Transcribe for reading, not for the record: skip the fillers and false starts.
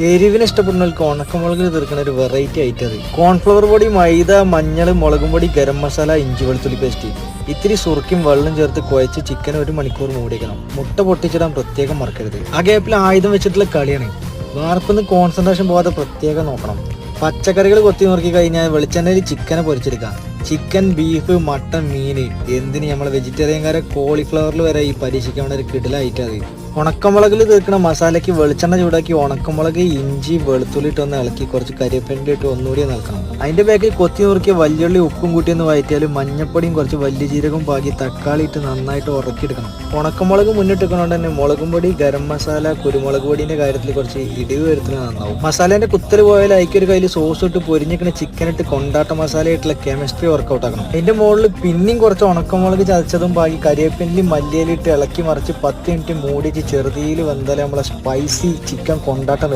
എരിവിന് ഇഷ്ടപ്പെടുന്നവർക്ക് ഉണക്കമുളകിൽ തീർക്കുന്ന ഒരു വെറൈറ്റി ഐറ്റം അത്. കോൺഫ്ലവർ പൊടി, മൈദ, മഞ്ഞൾ, മുളകും പൊടി, ഗരം മസാല, ഇഞ്ചി വെളുത്തുള്ളി പേസ്റ്റ്, ഇത്തിരി സുറുക്കും വെള്ളം ചേർത്ത് കുഴച്ച് ചിക്കൻ 1 മണിക്കൂർ മൂടിക്കണം. മുട്ട പൊട്ടിച്ചിടാൻ പ്രത്യേകം മറക്കരുത്. ആ ഗ്യാപ്പിൽ ആയുധം വെച്ചിട്ടുള്ള കളിയാണ്. വാർപ്പിന്ന് കോൺസെൻട്രേഷൻ പോകാതെ പ്രത്യേകം നോക്കണം. പച്ചക്കറികൾ കൊത്തി നോക്കി കഴിഞ്ഞാൽ വെളിച്ചെണ്ണയിൽ ചിക്കനെ പൊരിച്ചെടുക്കാം. ചിക്കൻ, ബീഫ്, മട്ടൺ, മീൻ, എന്തിന് നമ്മളെ വെജിറ്റേറിയൻകാരെ കോളിഫ്ലവറിൽ വരെ ഈ പരീക്ഷിക്കാൻ ഒരു കിടിലായിട്ട് അത്. ഉണക്കമുളകിൽ തീർക്കുന്ന മസാലയ്ക്ക് വെളിച്ചെണ്ണ ചൂടാക്കി ഉണക്കമുളക്, ഇഞ്ചി, വെളുത്തുള്ളി ഇട്ട് ഒന്ന് ഇളക്കി കുറച്ച് കരിവേപ്പില ഇട്ട് ഒന്നുകൂടി നിൽക്കണം. അതിന്റെ ബാക്കിൽ കൊത്തി നോക്കിയ വലിയുള്ളി ഉപ്പും കൂട്ടി ഒന്ന് വഴറ്റിയാലും മഞ്ഞപ്പൊടിയും കുറച്ച് വലിയ ജീരകവും പാകി തക്കാളി ഇട്ട് നന്നായിട്ട് ഉറക്കിയെടുക്കണം. ഉണക്കമുളക് മുന്നിട്ടിരിക്കുന്നതുകൊണ്ട് തന്നെ മുളകും പൊടി, ഗരം മസാല, കുരുമുളക് പൊടിന്റെ കാര്യത്തിൽ കുറച്ച് ഇടിവ് വരുത്തുന്നത് നന്നാവും. മസാലേന്റെ കുത്തൽ പോയാൽ അതിക്കൊരു കയ്യിൽ സോസ് ഇട്ട് പൊരിഞ്ഞിരിക്കുന്ന ചിക്കൻ ഇട്ട് കൊണ്ടാട്ട മസാലയായിട്ടുള്ള കെമിസ്ട്രി വർക്കൗട്ട് ആക്കണം. അതിന്റെ മുകളിൽ പിന്നെയും കുറച്ച് ഉണക്കമുളക് ചതച്ചതും പാകി കരിവേപ്പിലയും മല്ലിയിലിട്ട് ഇളക്കി മറിച്ച് 10 മിനിറ്റ് മൂടിച്ച് ചെറുതീയിൽ വെന്താലേ നമ്മളെ സ്പൈസി ചിക്കൻ കൊണ്ടാട്ടം